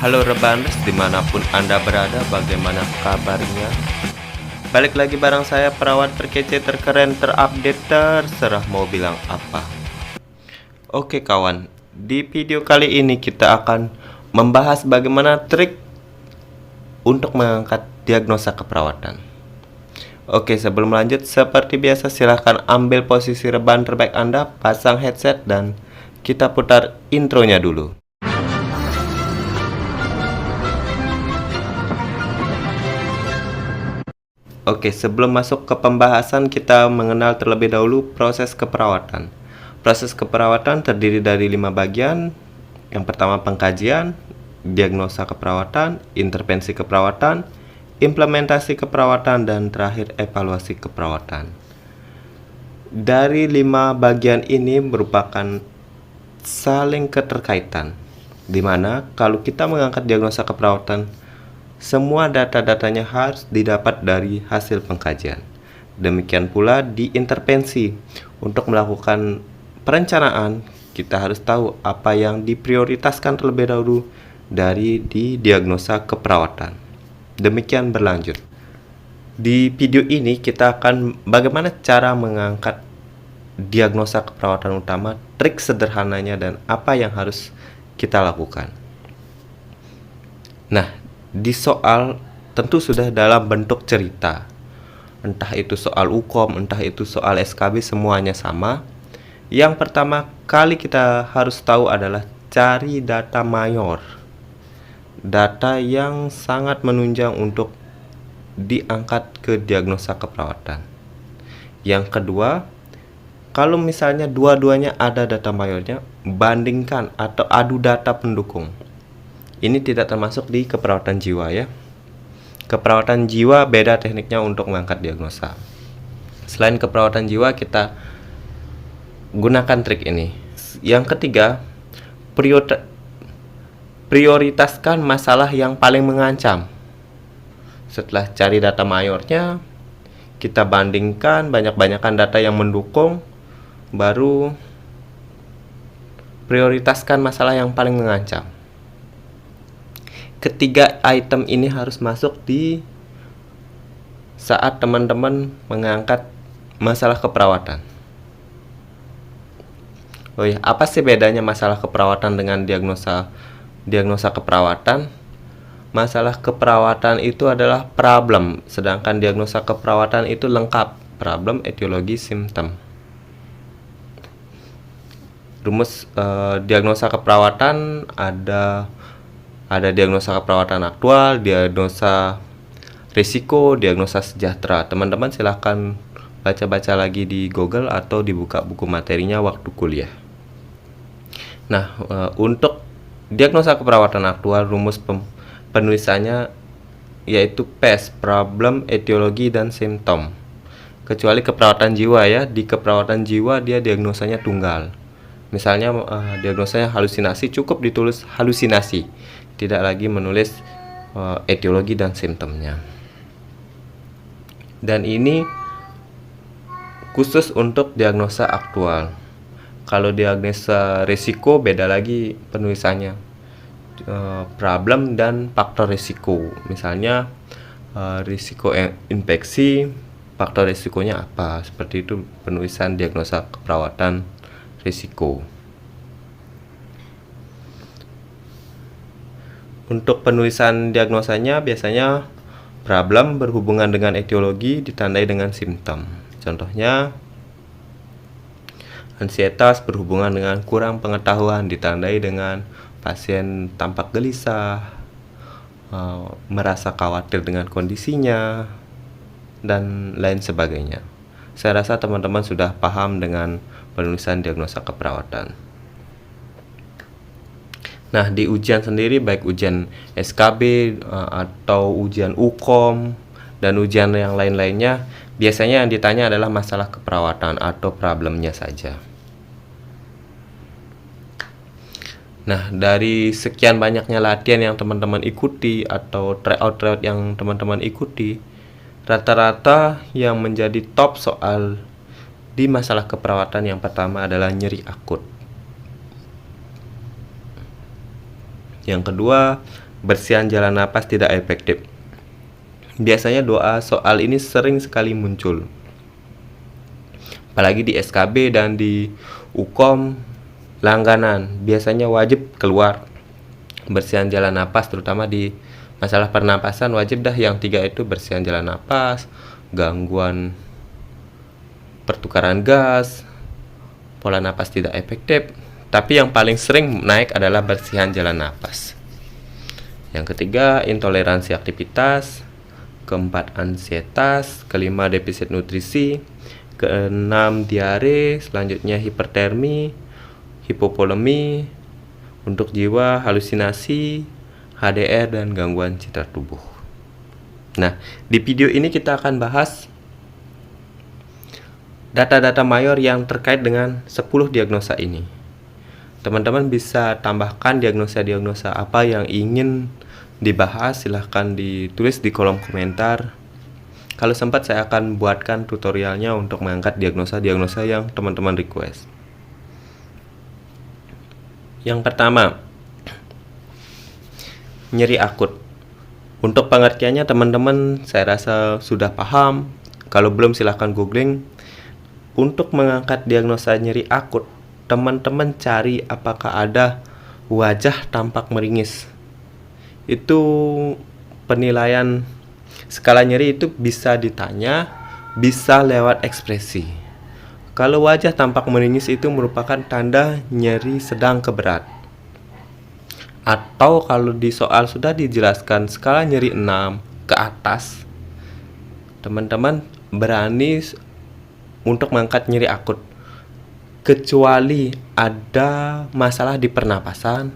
Halo Rebaners, dimanapun Anda berada, bagaimana kabarnya? Balik lagi bareng saya, perawat terkece, terkeren, terupdate, terserah mau bilang apa. Oke kawan, di video kali ini kita akan membahas bagaimana trik untuk mengangkat diagnosa keperawatan. Oke, sebelum lanjut, seperti biasa silahkan ambil posisi rebahan terbaik Anda, pasang headset, dan kita putar intronya dulu. Oke, sebelum masuk ke pembahasan, kita mengenal terlebih dahulu proses keperawatan. Proses keperawatan terdiri dari 5 bagian. Yang pertama pengkajian, diagnosa keperawatan, intervensi keperawatan, implementasi keperawatan, dan terakhir evaluasi keperawatan. Dari 5 bagian ini merupakan saling keterkaitan, di mana kalau kita mengangkat diagnosa keperawatan, semua data-datanya harus didapat dari hasil pengkajian. Demikian pula di intervensi. Untuk melakukan perencanaan, kita harus tahu apa yang diprioritaskan terlebih dahulu dari di diagnosa keperawatan. Demikian berlanjut. Di video ini kita akan bagaimana cara mengangkat diagnosa keperawatan utama, trik sederhananya, dan apa yang harus kita lakukan. Nah, di soal tentu sudah dalam bentuk cerita, entah itu soal UKOM, entah itu soal SKB, semuanya sama. Yang pertama kali kita harus tahu adalah cari data mayor, data yang sangat menunjang untuk diangkat ke diagnosa keperawatan. Yang kedua, kalau misalnya dua-duanya ada data mayornya, bandingkan atau adu data pendukung. Ini tidak termasuk di keperawatan jiwa ya. Keperawatan jiwa beda tekniknya untuk mengangkat diagnosa. Selain keperawatan jiwa, kita gunakan trik ini. Yang ketiga, prioritaskan masalah yang paling mengancam. Setelah cari data mayornya, kita bandingkan banyak-banyakan data yang mendukung, baru prioritaskan masalah yang paling mengancam. Ketiga item ini harus masuk di saat teman-teman mengangkat masalah keperawatan. Oh ya, apa sih bedanya masalah keperawatan dengan diagnosa keperawatan? Masalah keperawatan itu adalah problem, sedangkan diagnosa keperawatan itu lengkap, problem, etiologi, simptom. Rumus diagnosa keperawatan ada diagnosa keperawatan aktual, diagnosa risiko, diagnosa sejahtera. Teman-teman silahkan baca-baca lagi di Google atau dibuka buku materinya waktu kuliah. Nah, untuk diagnosa keperawatan aktual, rumus penulisannya yaitu PES, problem, etiologi, dan simptom. Kecuali keperawatan jiwa ya, di keperawatan jiwa dia diagnosanya tunggal. Misalnya diagnosanya halusinasi, cukup ditulis halusinasi, tidak lagi menulis etiologi dan simptomnya. Dan ini khusus untuk diagnosa aktual. Kalau diagnosa risiko beda lagi penulisannya, problem dan faktor risiko. Misalnya risiko infeksi, faktor risikonya apa, seperti itu penulisan diagnosa keperawatan risiko. Untuk penulisan diagnosanya biasanya problem berhubungan dengan etiologi ditandai dengan simptom. Contohnya ansietas berhubungan dengan kurang pengetahuan ditandai dengan pasien tampak gelisah, merasa khawatir dengan kondisinya, dan lain sebagainya. Saya rasa teman-teman sudah paham dengan penulisan diagnosa keperawatan. Nah, di ujian sendiri, baik ujian SKB atau ujian UKOM dan ujian yang lain-lainnya, biasanya yang ditanya adalah masalah keperawatan atau problemnya saja. Nah, dari sekian banyaknya latihan yang teman-teman ikuti atau tryout yang teman-teman ikuti, rata-rata yang menjadi top soal di masalah keperawatan yang pertama adalah nyeri akut. Yang kedua, bersihan jalan napas tidak efektif. Biasanya doa soal ini sering sekali muncul, apalagi di SKB dan di UKOM langganan. Biasanya wajib keluar bersihan jalan napas, terutama di masalah pernapasan wajib dah yang 3 itu: bersihan jalan napas, gangguan pertukaran gas, pola napas tidak efektif. Tapi yang paling sering naik adalah bersihan jalan napas. Yang ketiga, intoleransi aktivitas. Keempat, ansietas. Kelima, defisit nutrisi. Keenam, diare. Selanjutnya, hipertermi, hipovolemi. Untuk jiwa, halusinasi, HDR, dan gangguan citra tubuh. Nah, di video ini kita akan bahas data-data mayor yang terkait dengan 10 diagnosa ini. Teman-teman bisa tambahkan diagnosa-diagnosa apa yang ingin dibahas, silahkan ditulis di kolom komentar. Kalau sempat saya akan buatkan tutorialnya untuk mengangkat diagnosa-diagnosa yang teman-teman request. Yang pertama, nyeri akut. Untuk pengertiannya teman-teman saya rasa sudah paham. Kalau belum silahkan googling. Untuk mengangkat diagnosa nyeri akut, teman-teman cari apakah ada wajah tampak meringis. Itu penilaian skala nyeri itu bisa ditanya, bisa lewat ekspresi. Kalau wajah tampak meringis itu merupakan tanda nyeri sedang ke berat. Atau kalau di soal sudah dijelaskan skala nyeri 6 ke atas, teman-teman berani untuk mengangkat nyeri akut, kecuali ada masalah di pernapasan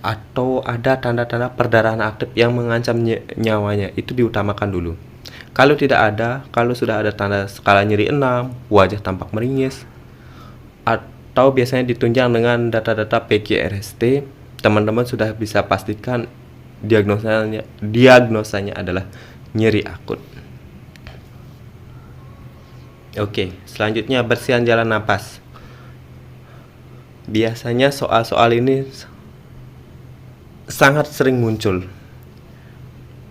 atau ada tanda-tanda perdarahan aktif yang mengancam nyawanya, itu diutamakan dulu. Kalau tidak ada, kalau sudah ada tanda skala nyeri 6, wajah tampak meringis, atau biasanya ditunjang dengan data-data PQRST, teman-teman sudah bisa pastikan diagnosanya adalah nyeri akut. Oke, selanjutnya bersihan jalan napas. Biasanya soal-soal ini sangat sering muncul.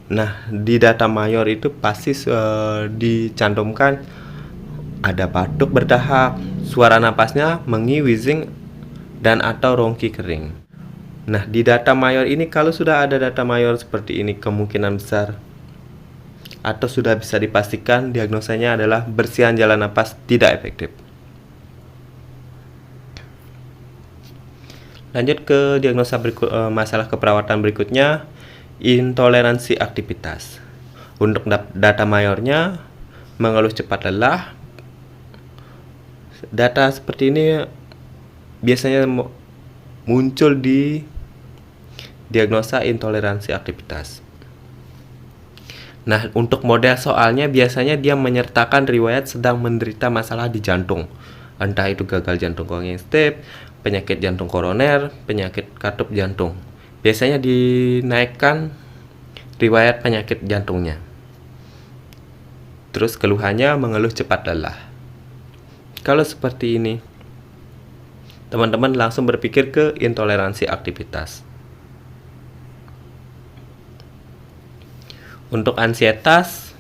Nah, di data mayor itu pasti dicantumkan ada batuk berdahak, suara napasnya mengi, wheezing, dan atau rongki kering. Nah, di data mayor ini kalau sudah ada data mayor seperti ini, kemungkinan besar atau sudah bisa dipastikan diagnosanya adalah bersihan jalan napas tidak efektif. Lanjut ke diagnosa masalah keperawatan berikutnya, intoleransi aktivitas. Untuk data mayornya, mengeluh cepat lelah. Data seperti ini biasanya muncul di diagnosa intoleransi aktivitas. Nah, untuk model soalnya biasanya dia menyertakan riwayat sedang menderita masalah di jantung, entah itu gagal jantung kongestif, penyakit jantung koroner, penyakit katup jantung. Biasanya dinaikkan riwayat penyakit jantungnya. Terus keluhannya mengeluh cepat lelah. Kalau seperti ini, teman-teman langsung berpikir ke intoleransi aktivitas. Untuk ansietas,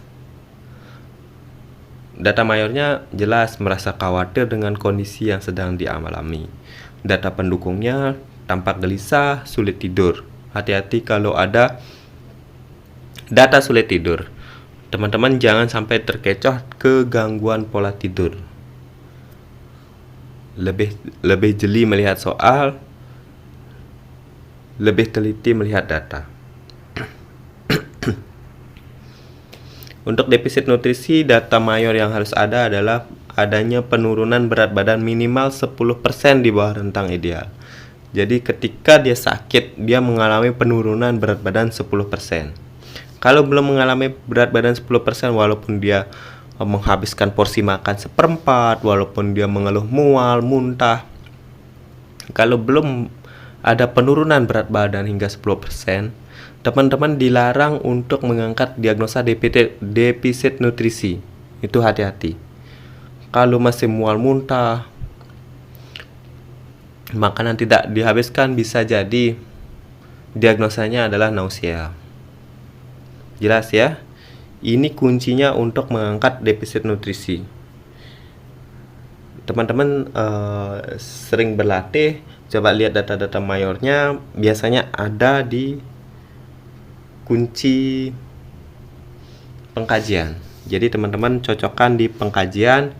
data mayornya jelas merasa khawatir dengan kondisi yang sedang dialami. Data pendukungnya tampak gelisah, sulit tidur. Hati-hati kalau ada data sulit tidur. Teman-teman jangan sampai terkecoh ke gangguan pola tidur. Lebih jeli melihat soal, lebih teliti melihat data. Untuk defisit nutrisi, data mayor yang harus ada adalah adanya penurunan berat badan minimal 10% di bawah rentang ideal. Jadi ketika dia sakit, dia mengalami penurunan berat badan 10%. Kalau belum mengalami berat badan 10%, walaupun dia menghabiskan porsi makan seperempat, walaupun dia mengeluh mual, muntah, kalau belum ada penurunan berat badan hingga 10%, teman-teman dilarang untuk mengangkat diagnosa defisit nutrisi. Itu hati-hati. Kalau masih mual muntah, makanan tidak dihabiskan, bisa jadi diagnosanya adalah nausea. Jelas ya? Ini kuncinya untuk mengangkat defisit nutrisi. Teman-teman sering berlatih, coba lihat data-data mayornya, biasanya ada di kunci pengkajian. Jadi teman-teman cocokkan di pengkajian,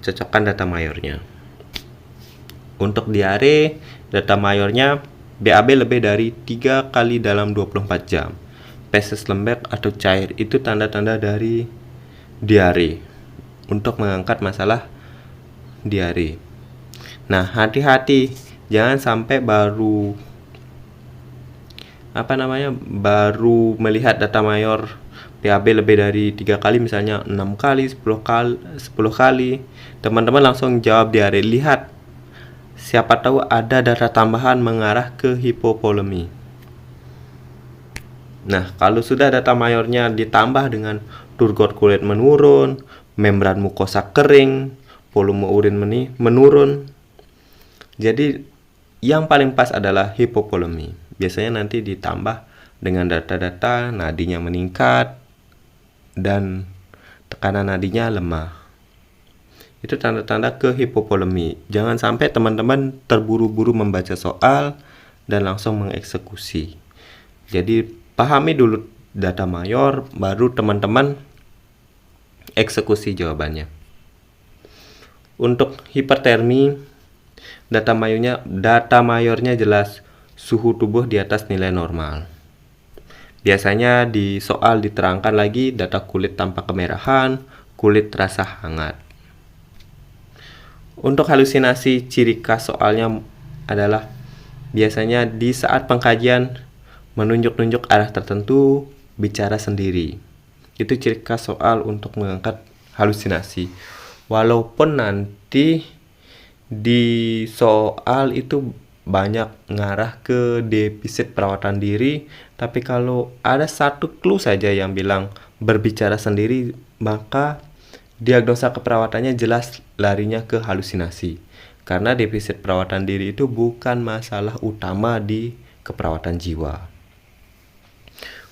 cocokkan data mayornya. Untuk diare, data mayornya BAB lebih dari 3 kali dalam 24 jam. Feses lembek atau cair itu tanda-tanda dari diare untuk mengangkat masalah diare. Nah, hati-hati, jangan sampai baru melihat data mayor BAB lebih dari 3 kali, misalnya 6 kali, 10 kali, teman-teman langsung jawab diare. Lihat, siapa tahu ada data tambahan mengarah ke hipovolemi. Nah, kalau sudah data mayornya ditambah dengan turgor kulit menurun, membran mukosa kering, volume urin menurun, jadi yang paling pas adalah hipovolemi. Biasanya nanti ditambah dengan data-data nadinya meningkat dan tekanan nadinya lemah. Itu tanda-tanda ke hipovolemi. Jangan sampai teman-teman terburu-buru membaca soal dan langsung mengeksekusi. Jadi pahami dulu data mayor, baru teman-teman eksekusi jawabannya. Untuk hipertermi, data mayornya jelas, suhu tubuh di atas nilai normal. Biasanya di soal diterangkan lagi data kulit tampak kemerahan, kulit terasa hangat. Untuk halusinasi, ciri khas soalnya adalah biasanya di saat pengkajian menunjuk-nunjuk arah tertentu, bicara sendiri. Itu ciri khas soal untuk mengangkat halusinasi. Walaupun nanti di soal itu banyak ngarah ke defisit perawatan diri, tapi kalau ada satu clue saja yang bilang berbicara sendiri, maka diagnosa keperawatannya jelas larinya ke halusinasi. Karena defisit perawatan diri itu bukan masalah utama di keperawatan jiwa.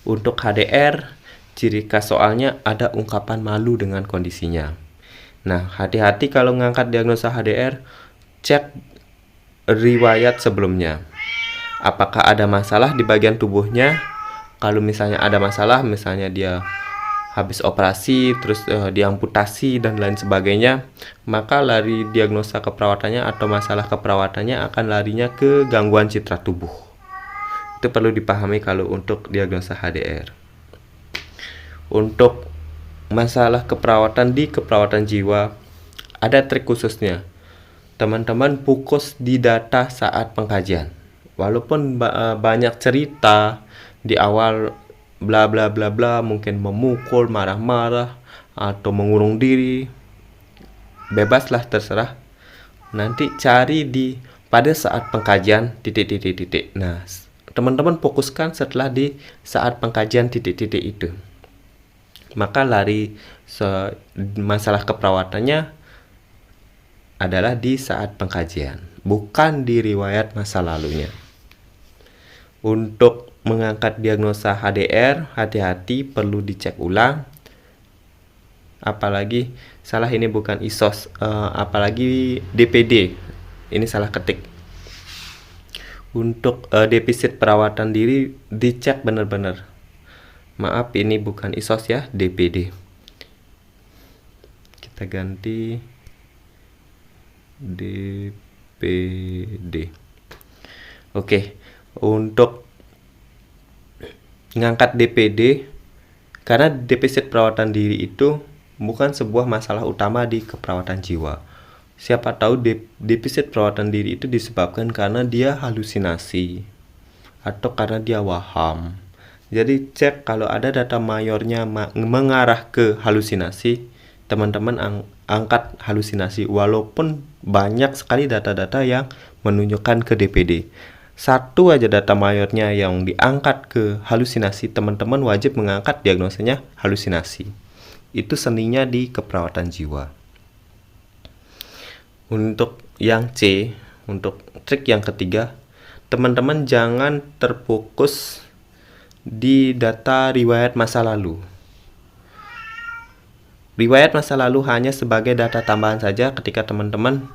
Untuk HDR, ciri khas soalnya ada ungkapan malu dengan kondisinya. Nah, hati-hati kalau ngangkat diagnosa HDR, cek riwayat sebelumnya. Apakah ada masalah di bagian tubuhnya? Kalau misalnya ada masalah, misalnya dia habis operasi, terus diamputasi dan lain sebagainya, maka lari diagnosa keperawatannya atau masalah keperawatannya akan larinya ke gangguan citra tubuh. Itu perlu dipahami kalau untuk diagnosa HDR. Untuk masalah keperawatan di keperawatan jiwa, ada trik khususnya. Teman-teman fokus di data saat pengkajian. Walaupun banyak cerita di awal bla bla bla bla, mungkin memukul, marah-marah, atau mengurung diri, bebaslah, terserah. Nanti cari di pada saat pengkajian titik. Nah, teman-teman fokuskan setelah di saat pengkajian titik-titik itu. Maka lari masalah keperawatannya adalah di saat pengkajian, bukan di riwayat masa lalunya. Untuk mengangkat diagnosa HDR, hati-hati, perlu dicek ulang. Apalagi salah ini bukan ISOS, apalagi DPD. Ini salah ketik. Untuk defisit perawatan diri dicek benar-benar. Maaf, ini bukan ISOS ya, DPD. Kita ganti DPD. Oke, untuk ngangkat DPD, karena defisit perawatan diri itu bukan sebuah masalah utama di keperawatan jiwa. Siapa tahu defisit perawatan diri itu disebabkan karena dia halusinasi atau karena dia waham. Jadi cek kalau ada data mayornya mengarah ke halusinasi, teman-teman angkat halusinasi. Walaupun banyak sekali data-data yang menunjukkan ke DPD, satu aja data mayornya yang diangkat ke halusinasi, teman-teman wajib mengangkat diagnosanya halusinasi. Itu seninya di keperawatan jiwa. Untuk yang C, untuk trik yang ketiga, teman-teman jangan terfokus di data riwayat masa lalu. Riwayat masa lalu hanya sebagai data tambahan saja ketika teman-teman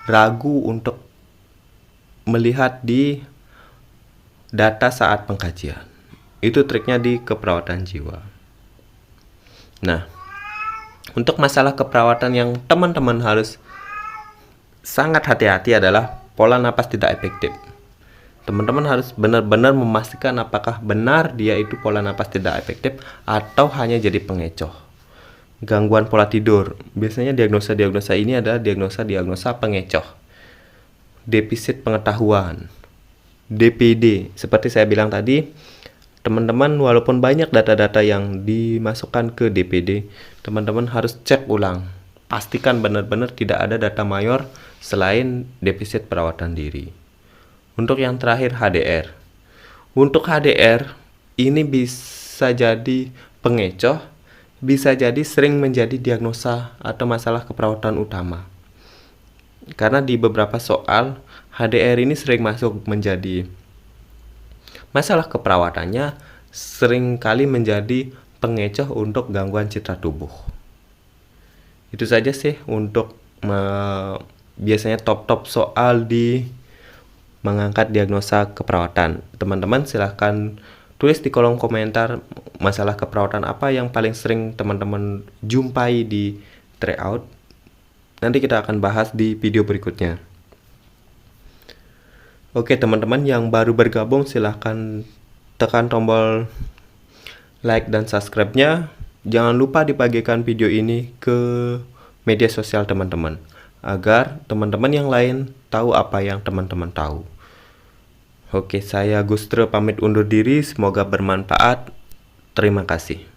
ragu untuk melihat di data saat pengkajian. Itu triknya di keperawatan jiwa. Nah, untuk masalah keperawatan yang teman-teman harus sangat hati-hati adalah pola napas tidak efektif. Teman-teman harus benar-benar memastikan apakah benar dia itu pola napas tidak efektif atau hanya jadi pengecoh. Gangguan pola tidur. Biasanya diagnosa-diagnosa ini adalah diagnosa pengecoh. Defisit pengetahuan. DPD. Seperti saya bilang tadi, teman-teman walaupun banyak data-data yang dimasukkan ke DPD, teman-teman harus cek ulang. Pastikan benar-benar tidak ada data mayor selain defisit perawatan diri. Untuk yang terakhir HDR. Untuk HDR ini bisa jadi pengecoh, bisa jadi sering menjadi diagnosa atau masalah keperawatan utama. Karena di beberapa soal HDR ini sering masuk menjadi masalah keperawatannya, sering kali menjadi pengecoh untuk gangguan citra tubuh. Itu saja sih untuk biasanya top-top soal di mengangkat diagnosa keperawatan. Teman-teman silahkan tulis di kolom komentar masalah keperawatan apa yang paling sering teman-teman jumpai di tryout. Nanti kita akan bahas di video berikutnya. Oke, teman-teman yang baru bergabung silahkan tekan tombol like dan subscribe-nya. Jangan lupa dibagikan video ini ke media sosial teman-teman agar teman-teman yang lain tahu apa yang teman-teman tahu. Oke, saya Gustre pamit undur diri. Semoga bermanfaat. Terima kasih.